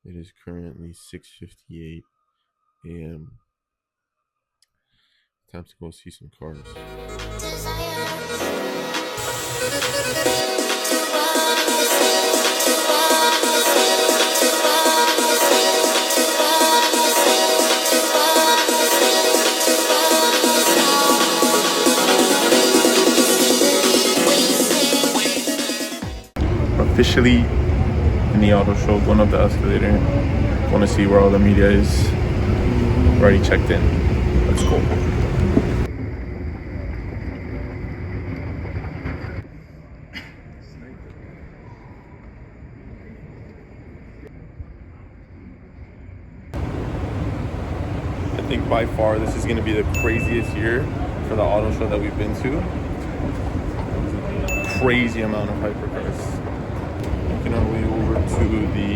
It is currently 6:58 a.m. Time to go see some cars. Officially in the auto show, going up the escalator. Want to see where all the media is. Already checked in. Let's go. I think by far this is going to be the craziest year for the auto show that we've been to. Crazy amount of hypercars. Looking our way over to the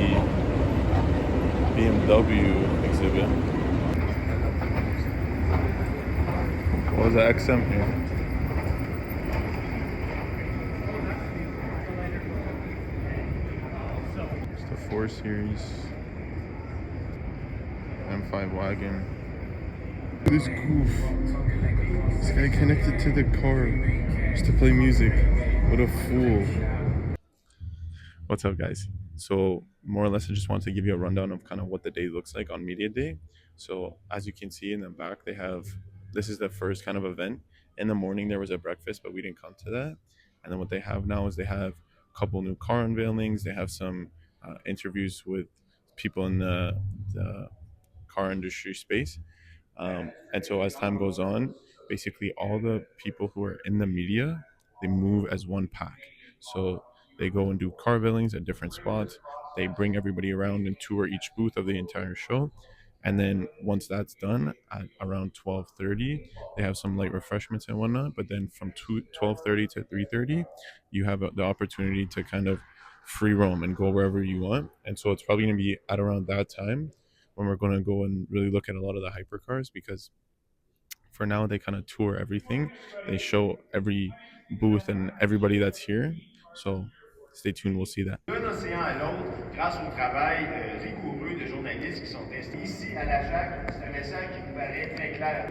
BMW exhibit. What was the XM here? It's the 4 Series M5 wagon. This goof. This guy connected to the car just to play music. What a fool. What's up, guys? So more or less I just wanted to give you a rundown of kind of what the day looks like on media day. So as you can see in the back, they have, this is the first kind of event. In the morning there was a breakfast, but we didn't come to that. And then what they have now is they have a couple new car unveilings. They have some interviews with people in the car industry space. And so as time goes on, basically all the people who are in the media, they move as one pack. So they go and do car veilings at different spots. They bring everybody around and tour each booth of the entire show. And then once that's done at around 12:30, they have some light refreshments and whatnot. But then from 12:30 to 3:30, you have the opportunity to kind of free roam and go wherever you want. And so it's probably going to be at around that time when we're going to go and really look at a lot of the hypercars, because for now they kind of tour everything. They show every booth and everybody that's here. So stay tuned, we'll see that. D'un océan à l'autre, grâce au travail rigoureux de journalistes qui sont testés ici à la JAC, c'est un message qui vous paraît très clair.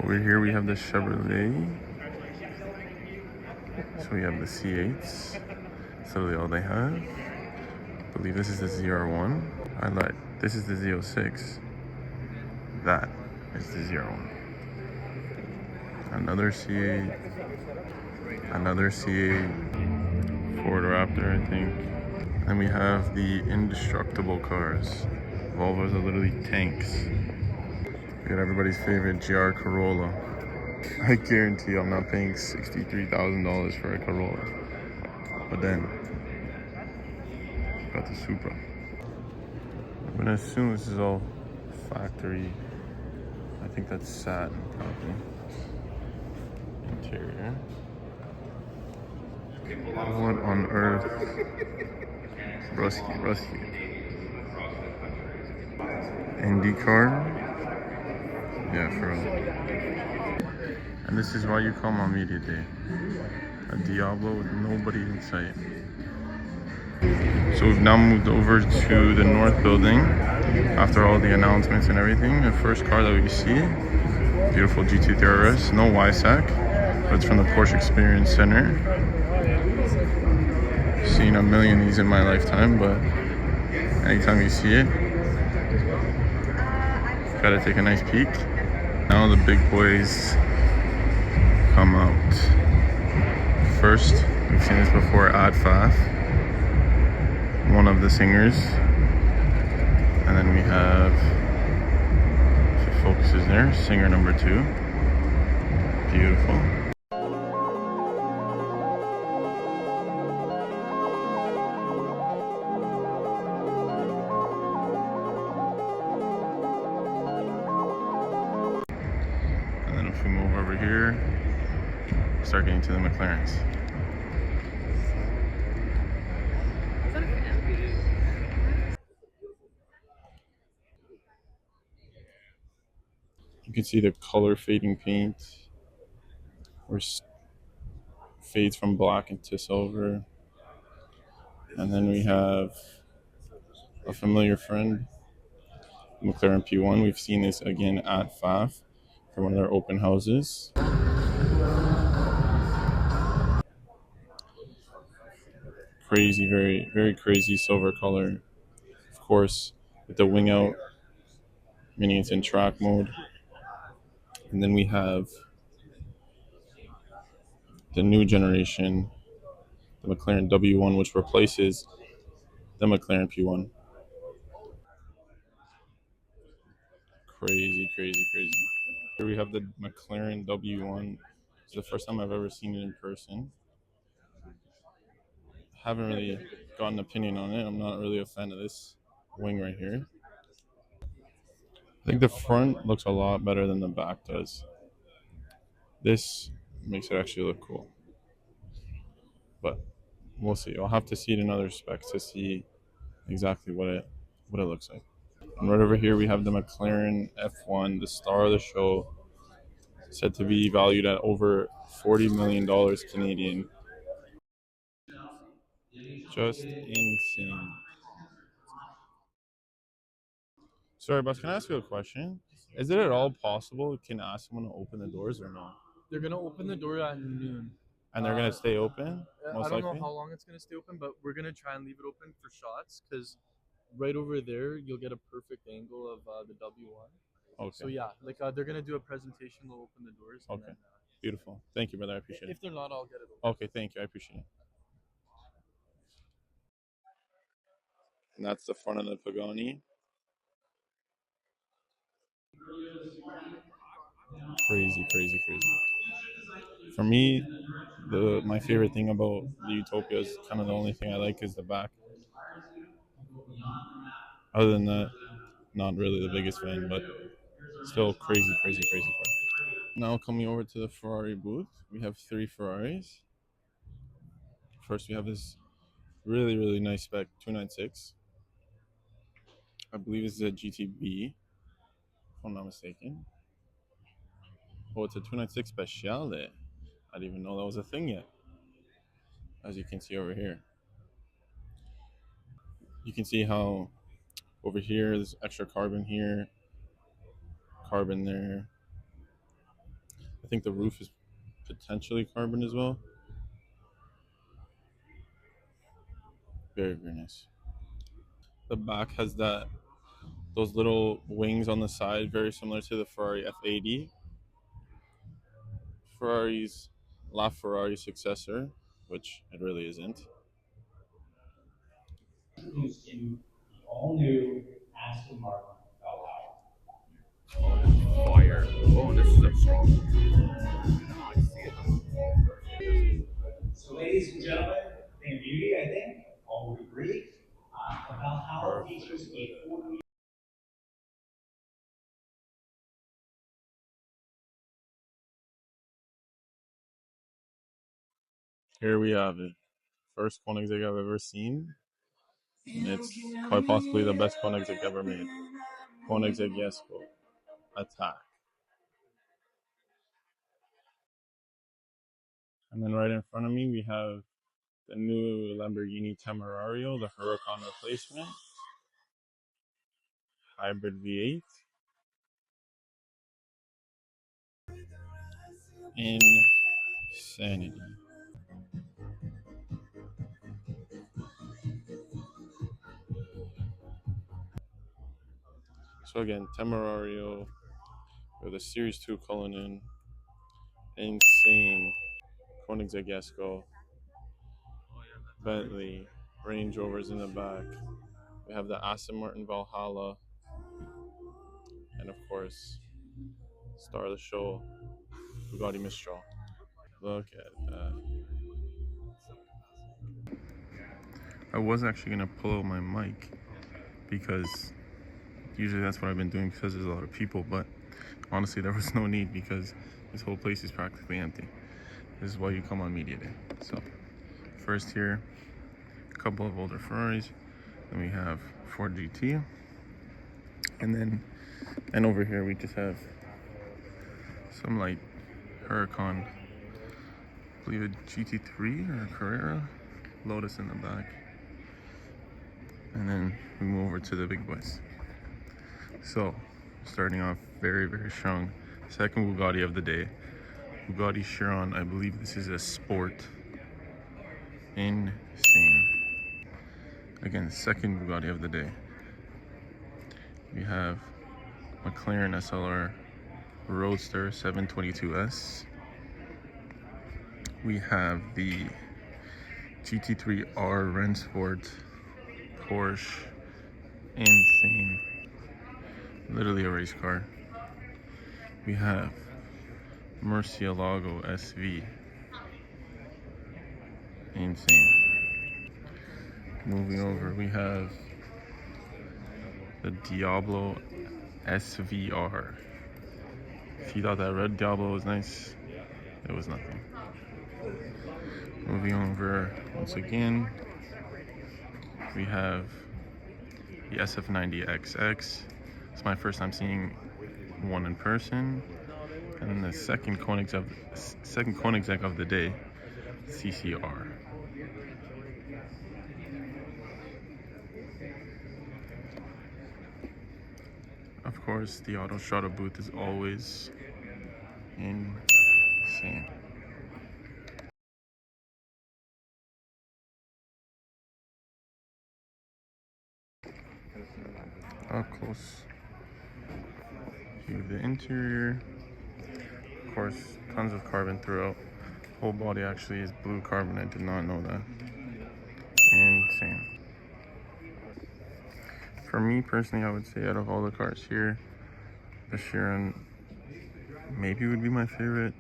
Over here we have the Chevrolet. So we have the C8s. That's literally all they have. I believe this is the ZR1. I lied. This is the Z06. That is the ZR1. Another C8. Another C8. Ford Raptor, I think. Then we have the indestructible cars. Volvos are literally tanks. We got everybody's favorite GR Corolla. I guarantee I'm not paying $63,000 for a Corolla. But then, got the Supra. I'm gonna assume this is all factory. I think that's satin probably. Interior. What on earth? Rusty. IndyCar. Yeah, for real. And this is why you come on media day. A Diablo with nobody in sight. So we've now moved over to the north building after all the announcements and everything. The first car that we see, beautiful GT3 RS, no YSAC, but it's from the Porsche Experience Center. Seen a million of these in my lifetime, but anytime you see it, gotta take a nice peek. Now the big boys come out. First, we've seen this before, Adfaf, one of the singers. And then we have, if it focuses there, singer number 2. Beautiful. And then if we move over here, start getting to the McLarens. You can see the color fading paint. fades from black into silver. And then we have a familiar friend, McLaren P1. We've seen this again at FAF for one of their open houses. Crazy, very, very crazy silver color. Of course, with the wing out, meaning it's in track mode. And then we have the new generation, the McLaren W1, which replaces the McLaren P1. Crazy, crazy, crazy. Here we have the McLaren W1. It's the first time I've ever seen it in person. Haven't really got an opinion on it. I'm not really a fan of this wing right here. I think the front looks a lot better than the back does. This makes it actually look cool. But we'll see. I'll have to see it in other specs to see exactly what it looks like. And right over here we have the McLaren F1, the star of the show, said to be valued at over $40 million Canadian. Just insane. Sorry, boss. Can I ask you a question? Is it at all possible? Can I ask someone to open the doors or no? They're gonna open the door at noon. And they're gonna stay open? I don't know how long it's gonna stay open, but we're gonna try and leave it open for shots because right over there you'll get a perfect angle of the W1. Okay. So yeah, like they're gonna do a presentation. They'll open the doors. And Okay. then, Beautiful. Thank you, brother. I appreciate it. if they're not, I'll get it open. Okay, thank you. I appreciate it. And that's the front of the Pagani. Crazy, crazy, crazy. For me, my favorite thing about the Utopia is kind of the only thing I like is the back. Other than that, not really the biggest fan, but still crazy, crazy, crazy car. Now coming over to the Ferrari booth, we have 3 Ferraris. First, we have this really, really nice spec 296. I believe this is a GTB, if I'm not mistaken. Oh, it's a 296 Speciale. I didn't even know that was a thing yet. As you can see over here, you can see how over here there's extra carbon here, carbon there. I think the roof is potentially carbon as well. Very, very nice. The back has those little wings on the side, very similar to the Ferrari F80. Ferrari's LaFerrari successor, which it really isn't. Introduce you the all-new Aston Martin Valhalla. Fire. Oh, this is a strong one. I see it. So, ladies and gentlemen, thing of beauty, I think, all would agree. The Valhalla features a 40. Here we have it. First Koenigsegg I've ever seen. And it's quite possibly the best Koenigsegg ever made. Koenigsegg Jesko. Attack. And then right in front of me, we have the new Lamborghini Temerario, the Huracan replacement. Hybrid V8. Insanity. So again, Temerario with a Series 2 Cullinan. Insane. Koenigsegg Jesko. Bentley. Range Rovers in the back. We have the Aston Martin Valhalla. And of course, star of the show, Bugatti Mistral. Look at that. I was actually going to pull out my mic because usually that's what I've been doing because there's a lot of people, but honestly there was no need because this whole place is practically empty. This is why you come on media day. So first here, a couple of older Ferraris, then we have Ford GT, and over here we just have some light Huracan I believe a GT3 or a Carrera. Lotus in the back. And then we move over to the big boys. So, starting off very, very strong. Second Bugatti of the day. Bugatti Chiron. I believe this is a sport. Insane. Again, second Bugatti of the day. We have McLaren SLR Roadster 722S. We have the GT3R Rennsport Porsche. Insane. Literally a race car. We have Murcielago SV. Insane. Moving over, we have the Diablo SVR. If you thought that red Diablo was nice, it was nothing. Moving over, once again, we have the SF90XX. It's my first time seeing one in person. And then the second Koenigsegg of the day, CCR. Of course, the Autostrada booth is always insane. Up close view of the interior. Of course, tons of carbon throughout. Whole body actually is blue carbon. I did not know that. Insane. For me personally, I would say out of all the cars here, the Chiron maybe would be my favorite.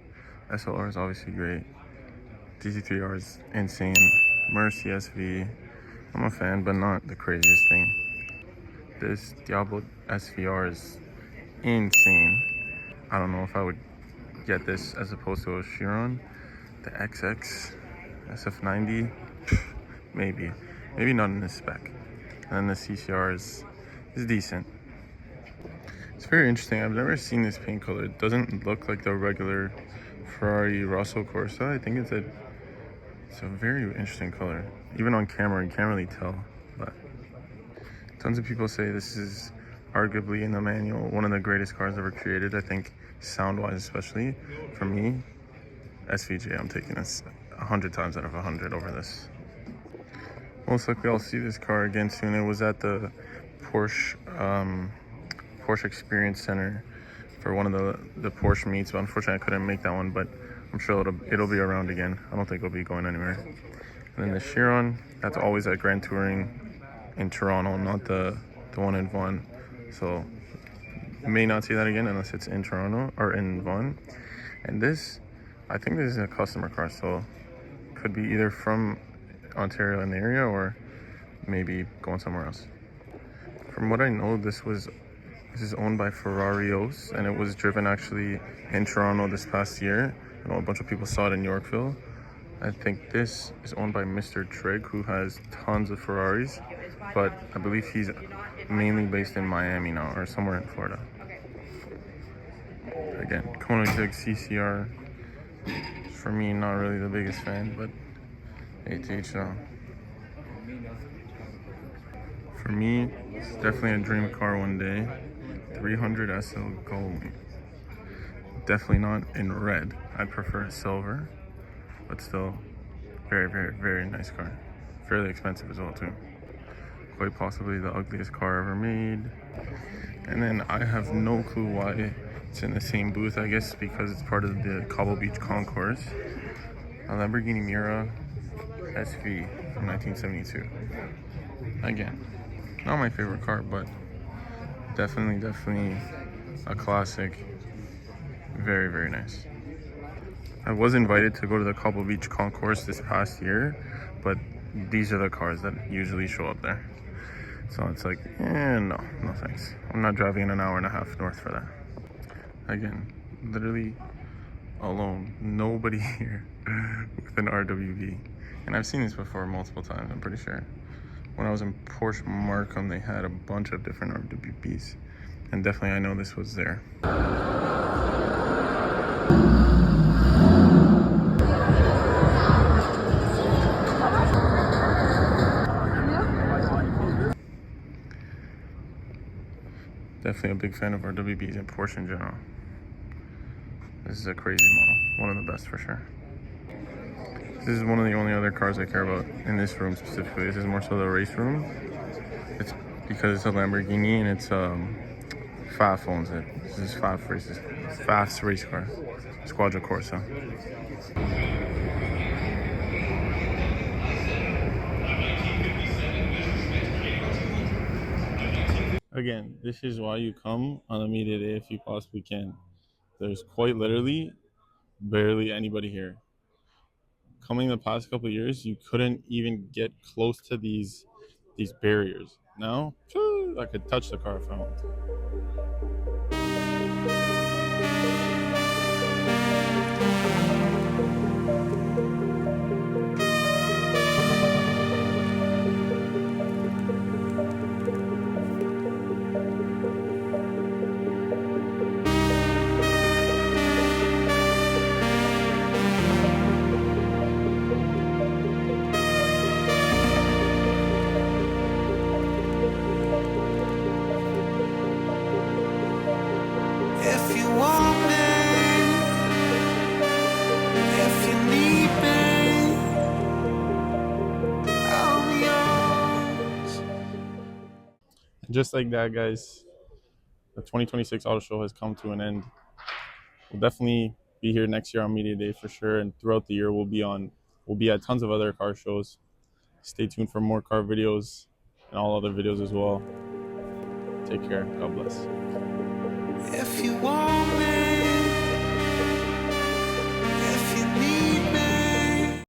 SLR is obviously great. GT3R is insane. Mercy SV, I'm a fan, but not the craziest thing. This Diablo SVR is insane. I don't know if I would get this as opposed to a Chiron. The XX SF90, maybe not in this spec. And then the CCR is decent. It's very interesting. I've never seen this paint color. It doesn't look like the regular Ferrari Rosso Corsa. I think it's a very interesting color. Even on camera, you can't really tell. But tons of people say this is arguably in the manual one of the greatest cars ever created. I think sound-wise, especially for me, SVJ. I'm taking this 100 times out of 100 over this. Most likely I'll see this car again soon. It was at the Porsche Experience Center for one of the Porsche meets, but unfortunately I couldn't make that one, but I'm sure it'll be around again. I don't think it'll be going anywhere. And then the Chiron, that's always at Grand Touring in Toronto, not the one in Vaughan. So you may not see that again unless it's in Toronto or in Vaughan. And this, I think this is a customer car, so could be either from Ontario in the area or maybe going somewhere else. From what I know, this is owned by Ferrarios, and it was driven actually in Toronto this past year. I know a bunch of people saw it in Yorkville. I think this is owned by Mr. Trigg, who has tons of Ferraris, but I believe he's mainly based in Miami now or somewhere in Florida. Again, Koenigsegg CCR, for me, not really the biggest fan, but ATH. For me, it's definitely a dream car one day. 300 SL Gold. Definitely not in red. I'd prefer silver, but still very, very, very nice car. Fairly expensive as well too. Quite possibly the ugliest car ever made. And then I have no clue why it's in the same booth. I guess because it's part of the Cobble Beach Concourse. A Lamborghini Miura SV from 1972. Again, not my favorite car, but definitely a classic. Very, very nice. I was invited to go to the Cobble Beach Concourse this past year, but these are the cars that usually show up there. So it's like, no thanks. I'm not driving an hour and a half north for that. Again, literally alone. Nobody here with an RWB. And I've seen this before multiple times, I'm pretty sure. When I was in Porsche Markham, they had a bunch of different RWBs. And definitely I know this was there. Definitely a big fan of RWBs and Porsche in general. This is a crazy model. One of the best for sure. This is one of the only other cars I care about in this room specifically. This is more so the race room. It's because it's a Lamborghini and it's Faf owns it. This is Faf's race car. Squadra Corsa. Again, this is why you come on a media day if you possibly can. There's quite literally barely anybody here. Coming the past couple of years, you couldn't even get close to these barriers. Now, I could touch the car if I want. If you want me, if you need me, I'll be yours. And just like that, guys, the 2026 Auto Show has come to an end. We'll definitely be here next year on Media Day for sure, and throughout the year we'll be at tons of other car shows. Stay tuned for more car videos and all other videos as well. Take care. God bless. If you want